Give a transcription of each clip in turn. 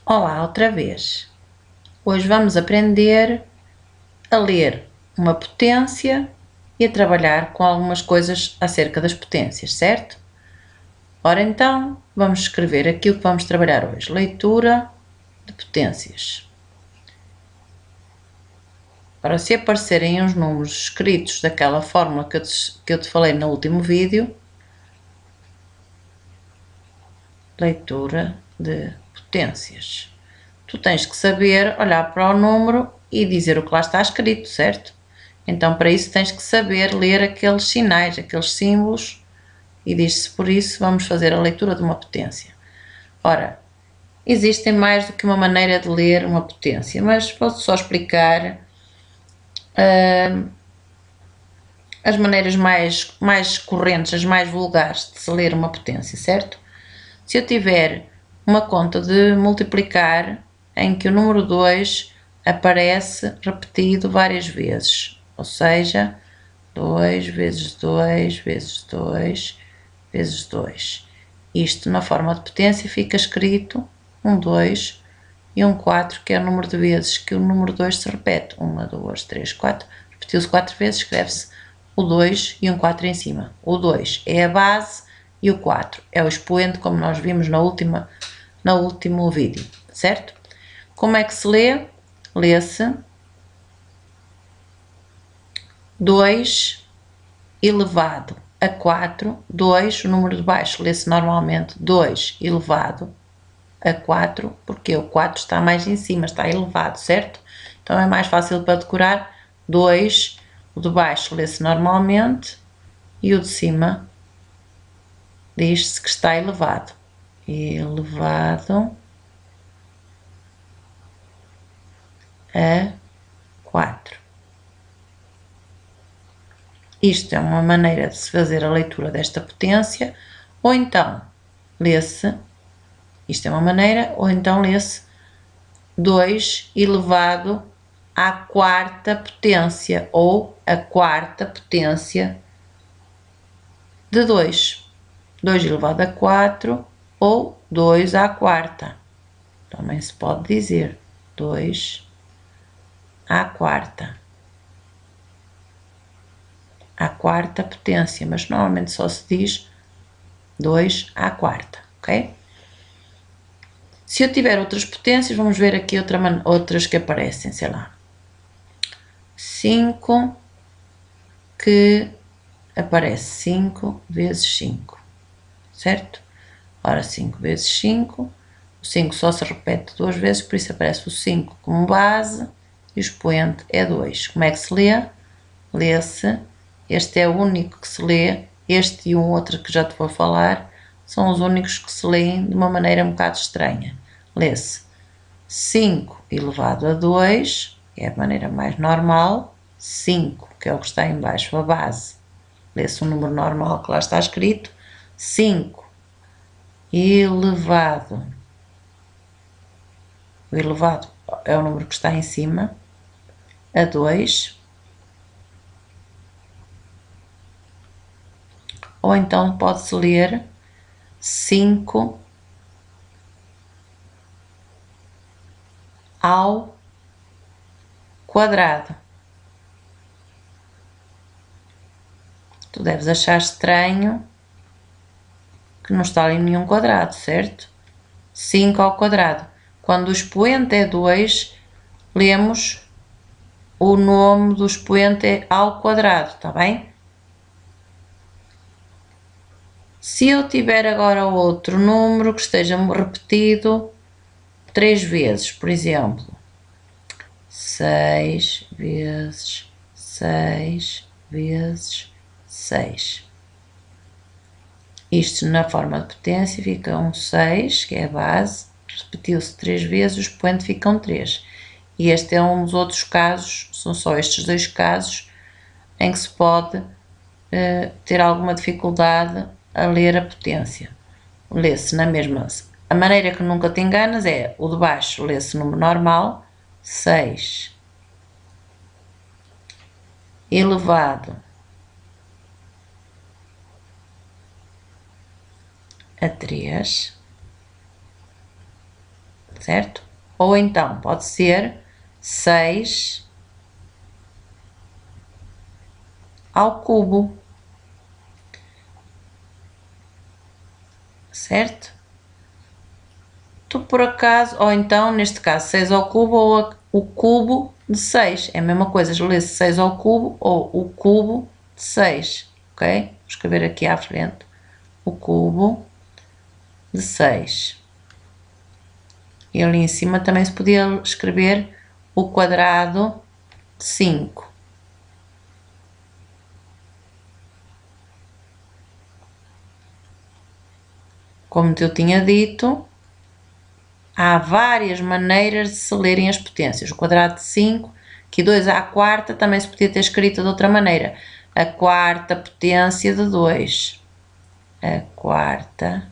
Olá, outra vez. Hoje vamos aprender a ler uma potência e a trabalhar com algumas coisas acerca das potências, certo? Ora então, vamos escrever aqui o que vamos trabalhar hoje. Leitura de potências. Para se aparecerem os números escritos daquela fórmula que eu te falei no último vídeo, leitura de potências. Tu tens que saber olhar para o número e dizer o que lá está escrito, certo? Então, para isso, tens que saber ler aqueles sinais, aqueles símbolos, e diz-se por isso, vamos fazer a leitura de uma potência. Ora, existem mais do que uma maneira de ler uma potência, mas posso só explicar as maneiras mais correntes, as mais vulgares de se ler uma potência, certo? Se eu tiver uma conta de multiplicar em que o número 2 aparece repetido várias vezes, ou seja, 2 vezes 2 vezes 2 vezes 2. Isto na forma de potência fica escrito um 2 e um 4, que é o número de vezes que o número 2 se repete. 1, 2, 3, 4. Repetiu-se 4 vezes, escreve-se o 2 e um 4 em cima. O 2 é a base e o 4 é o expoente, como nós vimos no último vídeo, certo? Como é que se lê? Lê-se 2 elevado a 4, 2, o número de baixo lê-se normalmente 2 elevado a 4, porque o 4 está mais em cima, está elevado, certo? Então é mais fácil para decorar. 2, o de baixo lê-se normalmente e o de cima diz-se que está elevado. Elevado a 4. Isto é uma maneira de se fazer a leitura desta potência, ou então lê-se, isto é uma maneira, ou então lê-se 2 elevado à quarta potência, ou a quarta potência de 2. 2 elevado a 4 ou 2 à quarta. Também se pode dizer 2 à quarta. À quarta potência, mas normalmente só se diz 2 à quarta, ok? Se eu tiver outras potências, vamos ver aqui outras que aparecem, sei lá. 5, que aparece 5 vezes 5, certo? Ora, 5 vezes 5, o 5 só se repete duas vezes, por isso aparece o 5 como base e o expoente é 2. Como é que se lê? Lê-se, este é o único que se lê, este e um outro que já te vou falar, são os únicos que se leem de uma maneira um bocado estranha. Lê-se 5 elevado a 2, é a maneira mais normal, 5, que é o que está em baixo, a base. Lê-se o número normal que lá está escrito, 5 elevado. O elevado é o número que está em cima, a 2. Ou então pode-se ler 5 ao quadrado. Tu deves achar estranho que não está ali nenhum quadrado, certo? 5 ao quadrado. Quando o expoente é 2, lemos o nome do expoente ao quadrado, está bem? Se eu tiver agora outro número que esteja repetido 3 vezes, por exemplo, 6 vezes 6 vezes 6. Isto na forma de potência fica um 6, que é a base, repetiu-se 3 vezes, o expoente fica um 3. E este é um dos outros casos, são só estes dois casos, em que se pode ter alguma dificuldade a ler a potência. Lê-se na mesma. A maneira que nunca te enganas é o de baixo, lê-se número normal, 6 elevado a 3, certo? Ou então pode ser 6 ao cubo, certo? Tu por acaso, ou então neste caso 6 ao cubo ou o cubo de 6, é a mesma coisa, lê-se 6 ao cubo ou o cubo de 6, ok? Vou escrever aqui à frente, o cubo de 6. E ali em cima também se podia escrever o quadrado de 5. Como eu tinha dito, há várias maneiras de se lerem as potências. O quadrado de 5, que 2 à quarta, também se podia ter escrito de outra maneira. A quarta potência de 2. A quarta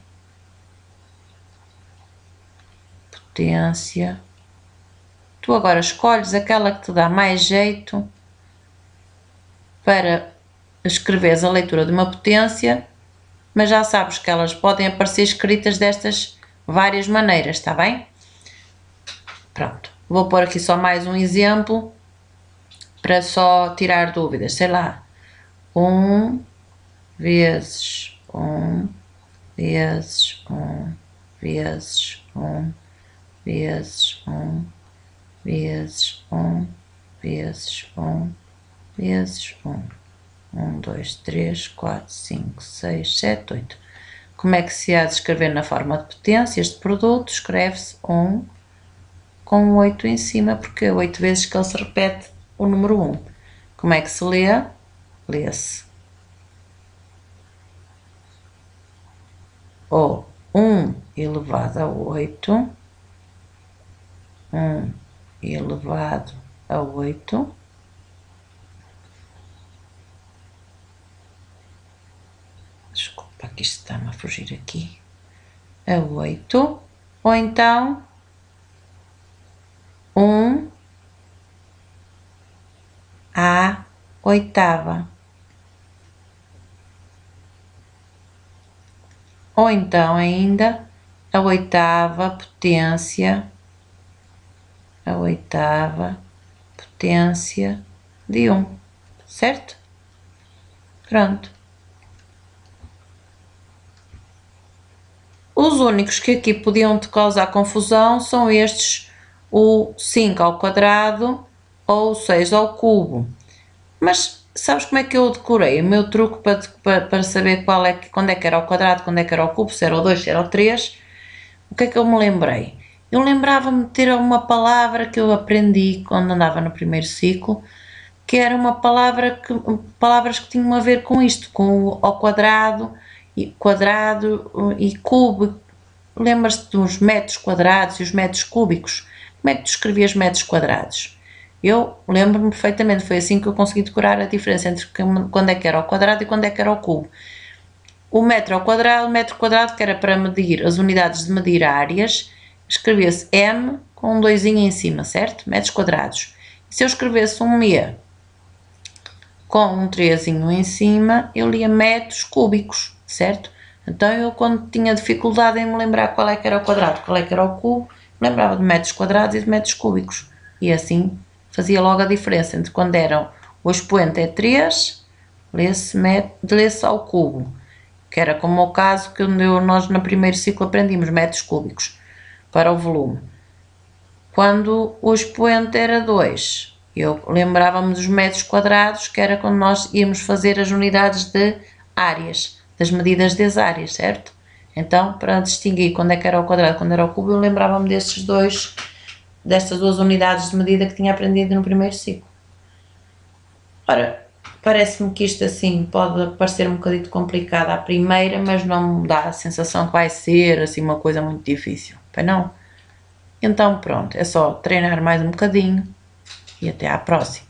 potência. Tu agora escolhes aquela que te dá mais jeito para escreveres a leitura de uma potência, mas já sabes que elas podem aparecer escritas destas várias maneiras, está bem? Pronto, vou pôr aqui só mais um exemplo para só tirar dúvidas, sei lá, 1 vezes 1 vezes 1 vezes 1 vezes 1 vezes 1 vezes 1 vezes 1. 1, 2, 3, 4, 5, 6, 7, 8. Como é que se há de escrever na forma de potência este produto? Escreve-se 1 com 8 em cima, porque é 8 vezes que ele se repete o número 1. Como é que se lê? Lê-se ou 1 elevado a 8, 1 elevado a 8, desculpa que isto está-me a fugir aqui, a 8, ou então 1 à oitava, ou então ainda a oitava potência de 1, certo? Pronto. Os únicos que aqui podiam te causar confusão são estes, o 5 ao quadrado ou o 6 ao cubo. Mas sabes como é que eu decorei? O meu truque para saber quando é que era ao quadrado, quando é que era ao cubo, se era o 2, se era o 3, o que é que eu me lembrei? Eu lembrava-me de ter uma palavra que eu aprendi quando andava no primeiro ciclo, que era palavras que tinham a ver com isto, com o ao quadrado e cubo. Lembras-te dos metros quadrados e os metros cúbicos? Como é que tu escrevias metros quadrados? Eu lembro-me perfeitamente, foi assim que eu consegui decorar a diferença entre quando é que era ao quadrado e quando é que era ao cubo. O metro quadrado, que era para medir as unidades de medir áreas, escrevia-se M com um doisinho em cima, certo? Metros quadrados. E se eu escrevesse um M com um 3 em cima, eu lia metros cúbicos, certo? Então eu, quando tinha dificuldade em me lembrar qual é que era o quadrado, qual é que era o cubo, lembrava de metros quadrados e de metros cúbicos. E assim fazia logo a diferença entre quando o expoente é 3, lê-se ao cubo, que era como o caso que nós no primeiro ciclo aprendimos metros cúbicos para o volume. Quando o expoente era 2, eu lembrava-me dos metros quadrados, que era quando nós íamos fazer as unidades de áreas, das medidas das áreas, certo? Então, para distinguir quando é que era o quadrado, quando era o cubo, eu lembrava-me destas duas unidades de medida que tinha aprendido no primeiro ciclo. Ora, parece-me que isto assim pode parecer um bocadinho complicado à primeira, mas não me dá a sensação que vai ser assim uma coisa muito difícil, pois não? Então pronto, é só treinar mais um bocadinho e até à próxima.